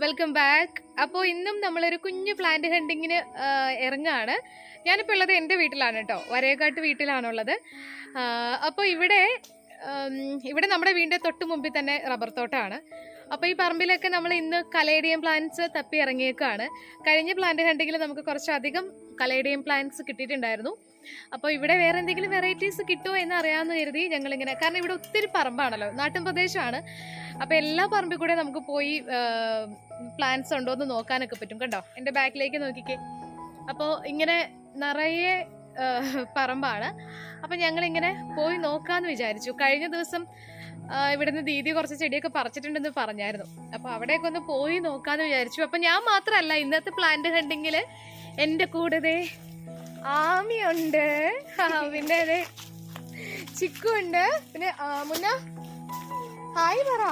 Welcome back. അപ്പോൾ ഇന്നും നമ്മളൊരു കുഞ്ഞു പ്ലാന്റ് ഹണ്ടിങ്ങിന് ഇറങ്ങുകയാണ്. ഞാനിപ്പോൾ ഉള്ളത് എൻ്റെ വീട്ടിലാണ് കേട്ടോ, വരയക്കാട്ട് വീട്ടിലാണുള്ളത്. അപ്പോൾ ഇവിടെ നമ്മുടെ വീടിൻ്റെ തൊട്ട് മുമ്പിൽ തന്നെ റബ്ബർ തോട്ടമാണ്. അപ്പോൾ ഈ പറമ്പിലൊക്കെ നമ്മൾ ഇന്ന് കലേഡിയം പ്ലാന്റ്സ് തപ്പി ഇറങ്ങിയേക്കാണ്. കഴിഞ്ഞ പ്ലാന്റ് ഹണ്ടിങ്ങിൽ നമുക്ക് കുറച്ചധികം കലേഡിയം പ്ലാന്റ്സ് കിട്ടിയിട്ടുണ്ടായിരുന്നു. അപ്പോൾ ഇവിടെ വേറെ എന്തെങ്കിലും വെറൈറ്റീസ് കിട്ടുമോ എന്ന് അറിയാമെന്ന് കരുതി ഞങ്ങളിങ്ങനെ, കാരണം ഇവിടെ ഒത്തിരി പറമ്പാണല്ലോ, നാട്ടിൻ പ്രദേശമാണ്. അപ്പോൾ എല്ലാ പറമ്പിൽ കൂടെ നമുക്ക് പോയി പ്ലാന്റ്സ് ഉണ്ടോ എന്ന് നോക്കാനൊക്കെ പറ്റും. കണ്ടോ, എൻ്റെ ബാക്കിലേക്ക് നോക്കിക്കേ. അപ്പോൾ ഇങ്ങനെ നിറയെ പറമ്പാണ്. അപ്പം ഞങ്ങളിങ്ങനെ പോയി നോക്കാമെന്ന് വിചാരിച്ചു. കഴിഞ്ഞ ദിവസം ഇവിടുന്ന് ദീദി കുറച്ച് ചെടിയൊക്കെ പറിച്ചിട്ടുണ്ടെന്ന് പറഞ്ഞായിരുന്നു. അപ്പോൾ അവിടെയൊക്കെ ഒന്ന് പോയി നോക്കാമെന്ന് വിചാരിച്ചു. അപ്പം ഞാൻ മാത്രമല്ല, ഇന്നത്തെ പ്ലാന്റ് ഹണ്ടിങ്ങിൽ എൻ്റെ കൂടെ ആമിയുണ്ട്, പിന്നെ അതെ ചിക്കു ഉണ്ട്, പിന്നെ മുന്ന ഹായ് പറ.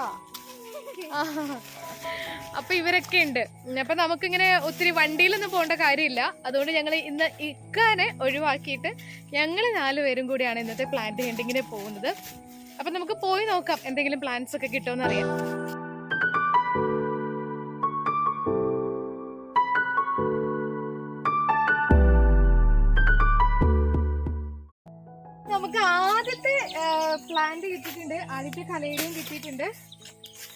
അപ്പൊ ഇവരൊക്കെ ഉണ്ട്. അപ്പൊ നമുക്കിങ്ങനെ ഒത്തിരി വണ്ടിയിലൊന്നും പോകേണ്ട കാര്യമില്ല. അതുകൊണ്ട് ഞങ്ങൾ ഇന്ന് ഇക്കാനെ ഒഴിവാക്കിയിട്ട് ഞങ്ങൾ 4 പേരും കൂടിയാണ് ഇന്നത്തെ പ്ലാന്റ് ഹണ്ടിങ്ങിന് പോകുന്നത്. അപ്പൊ നമുക്ക് പോയി നോക്കാം എന്തെങ്കിലും പ്ലാന്റ്സ് ഒക്കെ കിട്ടുമെന്ന് അറിയാം. നമുക്ക് ആദ്യത്തെ പ്ലാന്റ് കിട്ടിയിട്ടുണ്ട്, ആദ്യത്തെ കലേഡിയം കിട്ടിയിട്ടുണ്ട്.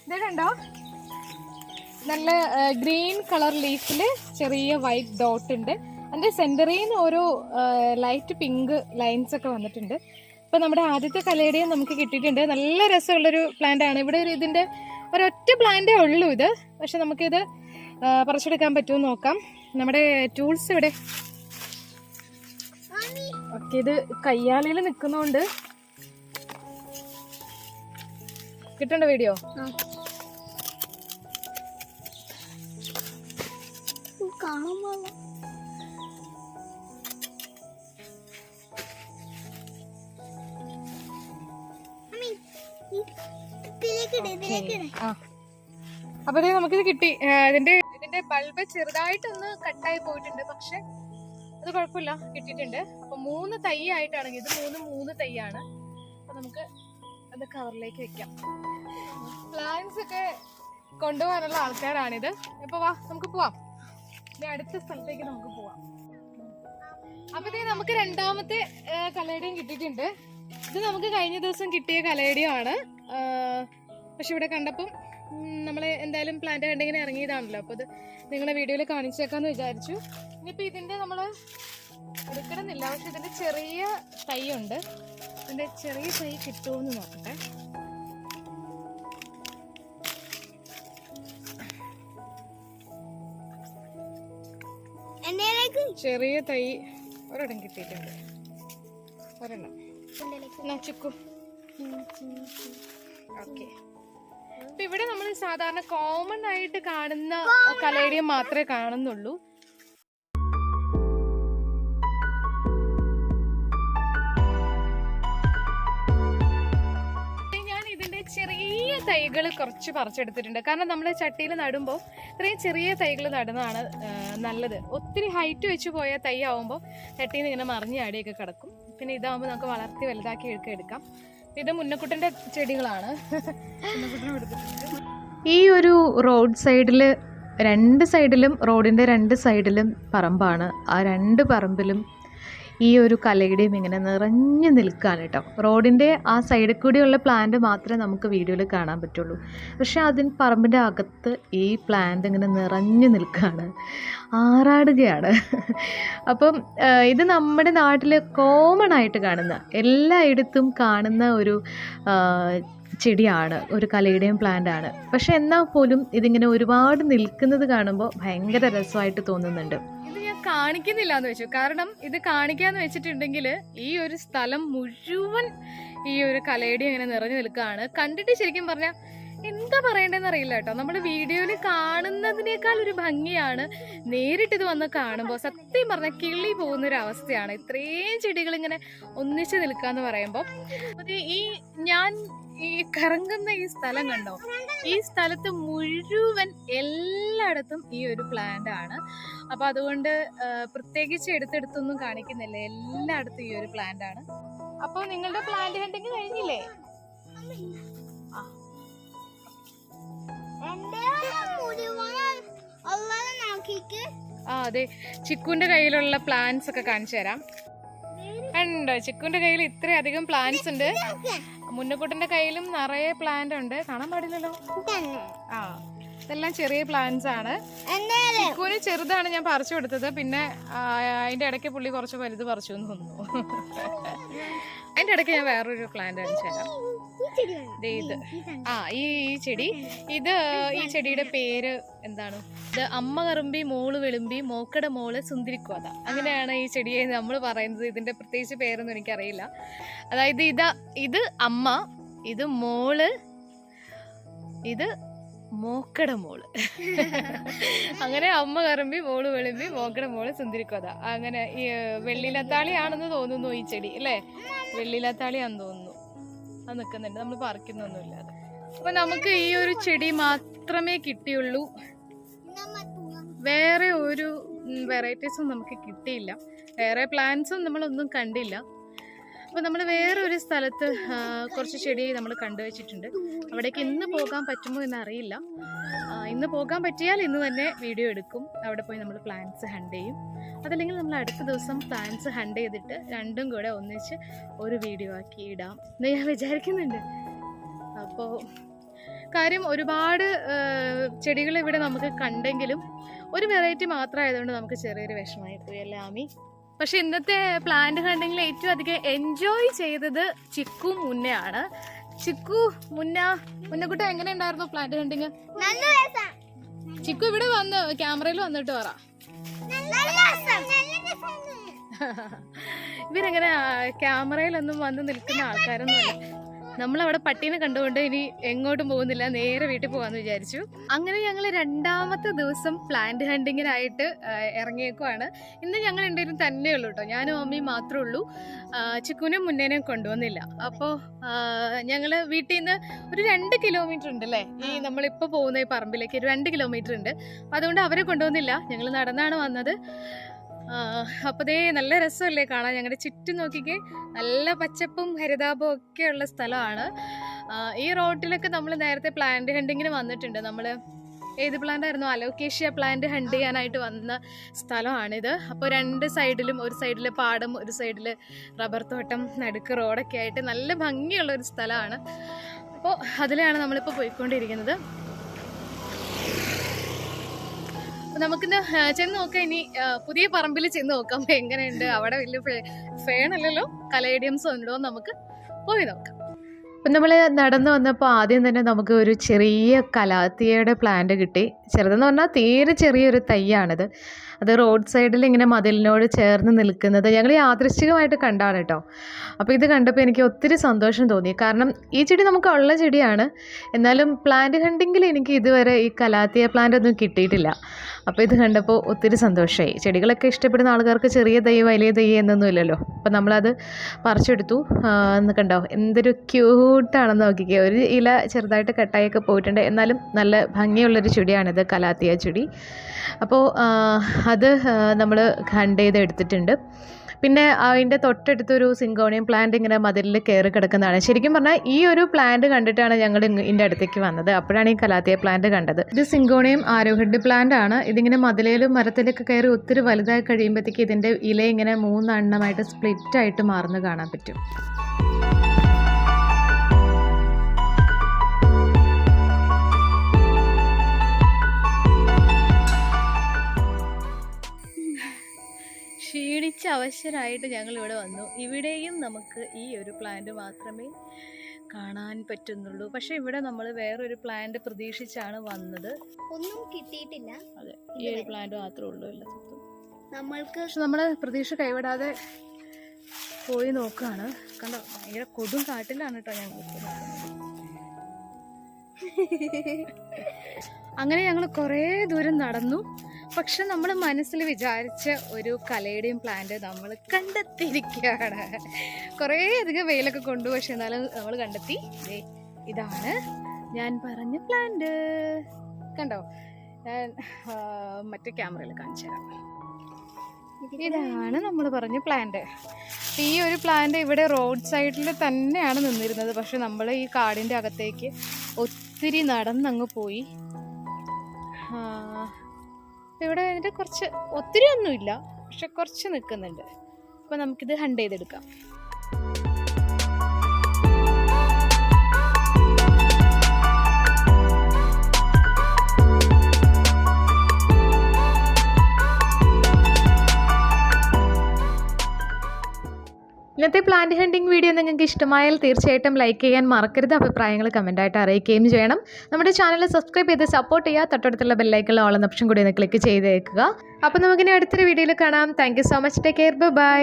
ഇത് കണ്ടോ, നല്ല ഗ്രീൻ കളർ ലീഫിൽ ചെറിയ വൈറ്റ് ഡോട്ട് ഉണ്ട്. അതിൻ്റെ സെൻറ്ററിൽ നിന്ന് ഓരോ ലൈറ്റ് പിങ്ക് ലൈൻസ് ഒക്കെ വന്നിട്ടുണ്ട്. ഇപ്പം നമ്മുടെ ആദ്യത്തെ കലേഡിയം നമുക്ക് കിട്ടിയിട്ടുണ്ട്. നല്ല രസമുള്ളൊരു പ്ലാന്റ് ആണ്. ഇവിടെ ഇതിൻ്റെ ഒരൊറ്റ പ്ലാന്റേ ഉള്ളൂ ഇത്, പക്ഷെ നമുക്കിത് പറിച്ചെടുക്കാൻ പറ്റുമോ നോക്കാം. നമ്മുടെ ടൂൾസ് ഇവിടെ ഓക്കെ. ഇത് കയ്യാലയിൽ നിൽക്കുന്നോണ്ട് കിട്ടണ്ട വീഡിയോ. അപ്പൊ നമുക്കിത് കിട്ടി. ഇതിന്റെ ബൾബ് ചെറുതായിട്ടൊന്ന് കട്ടായി പോയിട്ടുണ്ട്, പക്ഷെ അത് കുഴപ്പമില്ല, കിട്ടിയിട്ടുണ്ട്. അപ്പൊ 3 തൈ ആയിട്ടാണെങ്കിൽ ഇത് 3 തൈയാണ്. അപ്പൊ നമുക്ക് അത് കവറിലേക്ക് വെക്കാം. പ്ലാന്റ്സ് ഒക്കെ കൊണ്ടുപോകാനുള്ള ആൾക്കാരാണിത്. ഇപ്പൊ വാ, നമുക്ക് പോവാം. ഇനി അടുത്ത സ്ഥലത്തേക്ക് നമുക്ക് പോവാം. അപ്പൊ നമുക്ക് രണ്ടാമത്തെ കലേഡിയം കിട്ടിയിട്ടുണ്ട്. ഇത് നമുക്ക് കഴിഞ്ഞ ദിവസം കിട്ടിയ കലേഡിയം ആണ്. പക്ഷെ ഇവിടെ കണ്ടപ്പം നമ്മൾ എന്തായാലും പ്ലാന്റ് ഹണ്ടിങ്ങിന് ഇറങ്ങിയതാണല്ലോ, അപ്പോൾ ഇത് നിങ്ങളെ വീഡിയോയിൽ കാണിച്ചേക്കാന്ന് വിചാരിച്ചു. ഇനിയിപ്പോൾ ഇതിൻ്റെ നമ്മൾ എടുക്കണമെന്നില്ല, പക്ഷെ ഇതിൻ്റെ ചെറിയ തൈ ഉണ്ട്. ഇതിൻ്റെ ചെറിയ തൈ കിട്ടുമെന്ന് നോക്കട്ടെ. ചെറിയ തൈ ഒരെണ്ണം കിട്ടിയിട്ടുണ്ട്, ഒരെണ്ണം ചുക്കും. ഓക്കെ. അപ്പൊ ഇവിടെ നമ്മൾ സാധാരണ കോമൺ ആയിട്ട് കാണുന്ന കലേഡിയം മാത്രമേ കാണുന്നുള്ളൂ. ഞാൻ ഇതിന്റെ ചെറിയ തൈകൾ കുറച്ച് പറിച്ചെടുത്തിട്ടുണ്ട്. കാരണം നമ്മൾ ചട്ടിയിൽ നടുമ്പോൾ ഇത്രയും ചെറിയ തൈകൾ നടുന്നതാണ് നല്ലത്. ഒത്തിരി ഹൈറ്റ് വെച്ച് പോയ തൈ ആവുമ്പോൾ ചട്ടിയിൽ നിന്ന് ഇങ്ങനെ മറിഞ്ഞ് ആടിയൊക്കെ കിടക്കും. പിന്നെ ഇതാവുമ്പോൾ നമുക്ക് വളർത്തി വലുതാക്കി എടുക്കാം. ഇത് മുന്നക്കുട്ടൻ്റെ ചെടികളാണ്. ഈ ഒരു റോഡ് സൈഡിൽ 2 സൈഡിലും, റോഡിൻ്റെ 2 സൈഡിലും പറമ്പാണ്. ആ 2 പറമ്പിലും ഈ ഒരു കലേഡിയം ഇങ്ങനെ നിറഞ്ഞു നിൽക്കുകയാണ് കേട്ടോ. റോഡിൻ്റെ ആ സൈഡിൽ കൂടിയുള്ള പ്ലാന്റ് മാത്രമേ നമുക്ക് വീഡിയോയിൽ കാണാൻ പറ്റുള്ളൂ. പക്ഷേ അതിന് പറമ്പിൻ്റെ അകത്ത് ഈ പ്ലാന്റ് ഇങ്ങനെ നിറഞ്ഞു നിൽക്കുകയാണ്, ആറാടുകയാണ്. അപ്പം ഇത് നമ്മുടെ നാട്ടിൽ കോമൺ ആയിട്ട് കാണുന്ന, എല്ലായിടത്തും കാണുന്ന ഒരു ചെടിയാണ്, ഒരു കലേഡിയം പ്ലാന്റ് ആണ്. പക്ഷെ എന്നാൽ പോലും ഇതിങ്ങനെ ഒരുപാട് നിൽക്കുന്നത് കാണുമ്പോൾ ഭയങ്കര രസമായിട്ട് തോന്നുന്നുണ്ട്. ഇത് ഞാൻ കാണിക്കുന്നില്ല എന്ന് വെച്ചു, കാരണം ഇത് കാണിക്കാന്ന് വെച്ചിട്ടുണ്ടെങ്കിൽ ഈ ഒരു സ്ഥലം മുഴുവൻ ഈ ഒരു കലേഡിയം ഇങ്ങനെ നിറഞ്ഞു നിൽക്കുകയാണ്. കണ്ടിട്ട് ശരിക്കും പറഞ്ഞാൽ എന്താ പറയണ്ടെന്ന് അറിയില്ല കേട്ടോ. നമ്മൾ വീഡിയോയിൽ കാണുന്നതിനേക്കാൾ ഒരു ഭംഗിയാണ് നേരിട്ടിത് വന്ന് കാണുമ്പോൾ. സത്യം പറഞ്ഞാൽ കിളി പോകുന്നൊരവസ്ഥയാണ് ഇത്രയും ചെടികൾ ഇങ്ങനെ ഒന്നിച്ച് നിൽക്കാന്ന് പറയുമ്പോൾ. അത് ഞാൻ ഈ കറങ്ങുന്ന ഈ സ്ഥലം കണ്ടോ, ഈ സ്ഥലത്ത് മുഴുവൻ എല്ലായിടത്തും ഈ ഒരു പ്ലാന്റ് ആണ്. അപ്പൊ അതുകൊണ്ട് പ്രത്യേകിച്ച് എടുത്തെടുത്തൊന്നും കാണിക്കുന്നില്ല, എല്ലായിടത്തും ഈ ഒരു പ്ലാന്റ് ആണ്. അപ്പൊ നിങ്ങളുടെ പ്ലാന്റ് ഹണ്ടിങ് കഴിഞ്ഞില്ലേ? ആ അതെ, ചിക്കുവിന്റെ കയ്യിലുള്ള പ്ലാന്റ്സ് ഒക്കെ കാണിച്ചു തരാം. ഉണ്ട്, ചിക്കുവിന്റെ കയ്യിൽ ഇത്രയധികം പ്ലാന്റ്സ് ഉണ്ട്. മുന്നക്കുട്ടന്റെ കയ്യിലും നിറയെ പ്ലാന്റ് ഉണ്ട്. കാണാൻ പാടില്ലല്ലോ. ആ, ഇതെല്ലാം ചെറിയ പ്ലാന്റ്സ് ആണ്. ചിക്കുവിന് ചെറുതാണ് ഞാൻ പറിച്ചു കൊടുത്തത്. പിന്നെ അതിന്റെ ഇടയ്ക്ക് പുള്ളി കുറച്ച് വലുത് പറിച്ചു എന്ന് തോന്നുന്നു. അതിന്റെ ഇടയ്ക്ക് ഞാൻ വേറൊരു പ്ലാന്റ് കാണിച്ചു തരാം. ഇത് ഈ ചെടി, ഈ ചെടിയുടെ പേര് എന്താണ്? ഇത് അമ്മ കറുമ്പി മോള് വെളുമ്പി മോക്കട മോള് സുന്ദരിക്കോത, അങ്ങനെയാണ് ഈ ചെടിയെ നമ്മൾ പറയുന്നത്. ഇതിന്റെ പ്രത്യേകിച്ച് പേരൊന്നും എനിക്കറിയില്ല. അതായത് ഇത് അമ്മ, ഇത് മോള്, ഇത് മോക്കട മോള്. അങ്ങനെ അമ്മ കറുമ്പി മോള് വെളുമ്പി മോക്കട മോള് സുന്ദരിക്കോത. അങ്ങനെ ഈ വെള്ളിലത്താളിയാണെന്ന് തോന്നുന്നു ഈ ചെടി, അല്ലേ? വെള്ളിലത്താളിയാണെന്ന് തോന്നുന്നു. അത് നിൽക്കുന്നുണ്ട്, നമ്മൾ പറിക്കുന്നൊന്നുമില്ല. അത് അപ്പൊ നമുക്ക് ഈ ഒരു ചെടി മാത്രമേ കിട്ടിയുള്ളൂ. വേറെ ഒരു വെറൈറ്റീസും നമുക്ക് കിട്ടിയില്ല. വേറെ പ്ലാന്റ്സും നമ്മളൊന്നും കണ്ടില്ല. അപ്പോൾ നമ്മൾ വേറെ ഒരു സ്ഥലത്ത് കുറച്ച് ചെടി നമ്മൾ കണ്ടുവച്ചിട്ടുണ്ട്. അവിടേക്ക് ഇന്ന് പോകാൻ പറ്റുമോ എന്നറിയില്ല. ഇന്ന് പോകാൻ പറ്റിയാൽ ഇന്ന് തന്നെ വീഡിയോ എടുക്കും. അവിടെ പോയി നമ്മൾ പ്ലാന്റ്സ് ഹണ്ട് ചെയ്യും. അതല്ലെങ്കിൽ നമ്മൾ അടുത്ത ദിവസം പ്ലാന്റ്സ് ഹണ്ട് ചെയ്തിട്ട് രണ്ടും കൂടെ ഒന്നിച്ച് ഒരു വീഡിയോ ആക്കി ഇടാം എന്ന് ഞാൻ വിചാരിക്കുന്നുണ്ട്. അപ്പോൾ കാര്യം ഒരുപാട് ചെടികൾ ഇവിടെ നമുക്ക് കണ്ടെങ്കിലും ഒരു വെറൈറ്റി മാത്രമായതുകൊണ്ട് നമുക്ക് ചെറിയൊരു വിഷമമായി പോയി, അല്ലേ ആമി? പക്ഷെ ഇന്നത്തെ പ്ലാന്റ് ഹണ്ടിങ്ങിൽ ഏറ്റവും അധികം എൻജോയ് ചെയ്തത് ചിക്കു മുന്നയാണ്. ചിക്കു മുന്നക്കുട്ട എങ്ങനെ ഉണ്ടായിരുന്നു പ്ലാന്റ് ഹണ്ടിങ്? ചിക്കു ഇവിടെ വന്ന് ക്യാമറയിൽ വന്നിട്ട് പറ. ഇവരങ്ങനെ ക്യാമറയിലൊന്നും വന്ന് നിൽക്കുന്ന ആൾക്കാരൊന്നുമല്ല. നമ്മളവിടെ പട്ടീനെ കണ്ടുകൊണ്ട് ഇനി എങ്ങോട്ടും പോകുന്നില്ല, നേരെ വീട്ടിൽ പോകാമെന്ന് വിചാരിച്ചു. അങ്ങനെ ഞങ്ങൾ രണ്ടാമത്തെ ദിവസം പ്ലാന്റ് ഹണ്ടിങ്ങിനായിട്ട് ഇറങ്ങിയേക്കുവാണ്. ഇന്ന് ഞങ്ങൾ രണ്ടുപേരും തന്നെ ഉള്ളൂ കേട്ടോ, ഞാനും അമ്മയും മാത്രമേ ഉള്ളൂ. ചിക്കുനും മുന്നേനും കൊണ്ടുവന്നില്ല. അപ്പോൾ ഞങ്ങൾ വീട്ടിൽ നിന്ന് ഒരു 2 കിലോമീറ്റർ ഉണ്ട് അല്ലേ, ഈ നമ്മളിപ്പോൾ പോകുന്ന ഈ പറമ്പിലേക്ക് ഒരു 2 കിലോമീറ്റർ ഉണ്ട്. അപ്പം അതുകൊണ്ട് അവരെ കൊണ്ടുവന്നില്ല, ഞങ്ങൾ നടന്നാണ് വന്നത്. അപ്പോൾ ദേ നല്ല രസമല്ലേ കാണാൻ. ഞങ്ങളുടെ ചുറ്റും നോക്കിക്കേ, നല്ല പച്ചപ്പും ഹരിതാപവും ഒക്കെ ഉള്ള സ്ഥലമാണ്. ഈ റോട്ടിലൊക്കെ നമ്മൾ നേരത്തെ പ്ലാന്റ് ഹണ്ടിങ്ങിന് വന്നിട്ടുണ്ട്. നമ്മൾ ഏത് പ്ലാന്റ് ആയിരുന്നു? അലോക്കേഷ്യ പ്ലാന്റ് ഹണ്ട് ചെയ്യാനായിട്ട് വന്ന സ്ഥലമാണിത്. അപ്പോൾ 2 സൈഡിലും, ഒരു സൈഡിൽ പാടം, ഒരു സൈഡിൽ റബ്ബർ തോട്ടം, നടുക്ക് റോഡൊക്കെ ആയിട്ട് നല്ല ഭംഗിയുള്ളൊരു സ്ഥലമാണ്. അപ്പോൾ അതിലാണ് നമ്മളിപ്പോൾ പോയിക്കൊണ്ടിരിക്കുന്നത്. നമുക്കിന്ന് ചെന്ന് നോക്കാം. ഇനി പുതിയ പറമ്പിൽ ചെന്ന് നോക്കാം എങ്ങനെയുണ്ട്. അവിടെ വലിയ ഫേണല്ലല്ലോ, കലേഡിയംസോ ഉണ്ടോ, നമുക്ക് പോയി നോക്കാം. അപ്പം നമ്മൾ നടന്നു വന്നപ്പോൾ ആദ്യം തന്നെ നമുക്ക് ഒരു ചെറിയ കലാത്തിയയുടെ പ്ലാന്റ് കിട്ടി. ചെറുതെന്ന് പറഞ്ഞാൽ തീരെ ചെറിയൊരു തൈയാണിത്. അത് റോഡ് സൈഡിൽ ഇങ്ങനെ മതിലിനോട് ചേർന്ന് നിൽക്കുന്നത് ഞങ്ങൾ യാദൃശ്ചികമായിട്ട് കണ്ടാണ് കേട്ടോ. അപ്പോൾ ഇത് കണ്ടപ്പോൾ എനിക്ക് ഒത്തിരി സന്തോഷം തോന്നി. കാരണം ഈ ചെടി നമുക്ക് ഉള്ള ചെടിയാണ്, എന്നാലും പ്ലാന്റ് ഹണ്ടിങ്ങിൽ എനിക്ക് ഇതുവരെ ഈ കലാത്തിയ പ്ലാന്റ് ഒന്നും കിട്ടിയിട്ടില്ല. അപ്പോൾ ഇത് കണ്ടപ്പോൾ ഒത്തിരി സന്തോഷമായി. ചെടികളൊക്കെ ഇഷ്ടപ്പെടുന്ന ആൾക്കാർക്ക് ചെറിയ തൈ വലിയ തൈ എന്നൊന്നും ഇല്ലല്ലോ. അപ്പോൾ നമ്മളത് പറിച്ചെടുത്തു. എന്ന് കണ്ടോ എന്തൊരു ക്യൂട്ടാണെന്ന് നോക്കിക്കേ. ഒരു ഇല ചെറുതായിട്ട് കട്ടായൊക്കെ പോയിട്ടുണ്ട്, എന്നാലും നല്ല ഭംഗിയുള്ളൊരു ചെടിയാണിത്, കലാത്തിയ ചെടി. അപ്പോൾ അത് നമ്മൾ ഹണ്ട് ചെയ്ത് എടുത്തിട്ടുണ്ട്. പിന്നെ അതിൻ്റെ തൊട്ടടുത്തൊരു സിങ്കോണിയം പ്ലാന്റ് ഇങ്ങനെ മതിലിൽ കയറി കിടക്കുന്നതാണ്. ശരിക്കും പറഞ്ഞാൽ ഈ ഒരു പ്ലാന്റ് കണ്ടിട്ടാണ് ഞങ്ങൾ ഇതിൻ്റെ അടുത്തേക്ക് വന്നത്. അപ്പോഴാണ് ഈ കലാത്തിയ പ്ലാന്റ് കണ്ടത്. ഇത് സിങ്കോണിയം ആരോഹെഡ് പ്ലാന്റ് ആണ്. ഇതിങ്ങനെ മതിലേലും മരത്തിലൊക്കെ കയറി ഒത്തിരി വലുതായി കഴിയുമ്പോഴത്തേക്ക് ഇതിൻ്റെ ഇല ഇങ്ങനെ 3 എണ്ണമായിട്ട് സ്പ്ലിറ്റായിട്ട് മാറുന്നത് കാണാൻ പറ്റും. ക്ഷീണിച്ച അവശരായിട്ട് ഞങ്ങൾ ഇവിടെ വന്നു. ഇവിടെയും നമുക്ക് ഈ ഒരു പ്ലാന്റ് മാത്രമേ കാണാൻ പറ്റുന്നുള്ളൂ. പക്ഷെ ഇവിടെ നമ്മൾ വേറൊരു പ്ലാന്റ് പ്രതീക്ഷിച്ചാണ് വന്നത്, ഒന്നും കിട്ടിയിട്ടില്ല. അതെ, ഈ ഒരു പ്ലാന്റ് മാത്രമേ ഉള്ളൂ എല്ലാ സ്ഥലത്തും നമ്മൾക്ക്. പക്ഷെ നമ്മൾ പ്രതീക്ഷ കൈവിടാതെ പോയി നോക്കുകയാണ്. കണ്ടോ, ഭയങ്കര കൊടും കാട്ടിലാണ് കേട്ടോ ഞങ്ങൾ. അങ്ങനെ ഞങ്ങൾ കുറേ ദൂരം നടന്നു. പക്ഷെ നമ്മൾ മനസ്സിൽ വിചാരിച്ച ഒരു കലേഡിയം പ്ലാന്റ് നമ്മൾ കണ്ടെത്തിയിരിക്കുകയാണ്. കുറേ അധികം വെയിലൊക്കെ കൊണ്ടു, പക്ഷെ എന്നാലും നമ്മൾ കണ്ടെത്തി. ഇതാണ് ഞാൻ പറഞ്ഞ പ്ലാന്റ്. കണ്ടോ, ഞാൻ മറ്റേ ക്യാമറയിൽ കാണിച്ചു തരാം. ഇതാണ് നമ്മൾ പറഞ്ഞ പ്ലാന്റ്. ഈ ഒരു പ്ലാന്റ് ഇവിടെ റോഡ് സൈഡിൽ തന്നെയാണ് നിന്നിരുന്നത്. പക്ഷെ നമ്മൾ ഈ കാടിൻ്റെ അകത്തേക്ക് ഒത്തിരി നടന്നങ്ങ് പോയി. ഇവിടെ അതിൻ്റെ കുറച്ച് ഒത്തിരി ഒന്നുമില്ല, പക്ഷെ കുറച്ച് നിൽക്കുന്നുണ്ട്. അപ്പോൾ നമുക്കിത് ഹണ്ട് ചെയ്തെടുക്കാം. ഇന്നത്തെ പ്ലാന്റ് ഹണ്ടിങ് വീഡിയോ നിങ്ങൾക്ക് ഇഷ്ടമായാൽ തീർച്ചയായിട്ടും ലൈക്ക് ചെയ്യാൻ മറക്കരുത്. അഭിപ്രായങ്ങൾ കമൻറ്റായിട്ട് അറിയിക്കുകയും ചെയ്യണം. നമ്മുടെ ചാനൽ സബ്സ്ക്രൈബ് ചെയ്ത് സപ്പോർട്ട് ചെയ്യുക. തൊട്ടടുത്തുള്ള ബെല്ലൈക്കണിൽ ഓൾ എന്ന ഓപ്ഷൻ കൂടി ഒന്ന് ക്ലിക്ക് ചെയ്തേക്കുക. അപ്പോൾ നമുക്കിനി അടുത്തൊരു വീഡിയോയിൽ കാണാം. Thank you so much. Take care. By.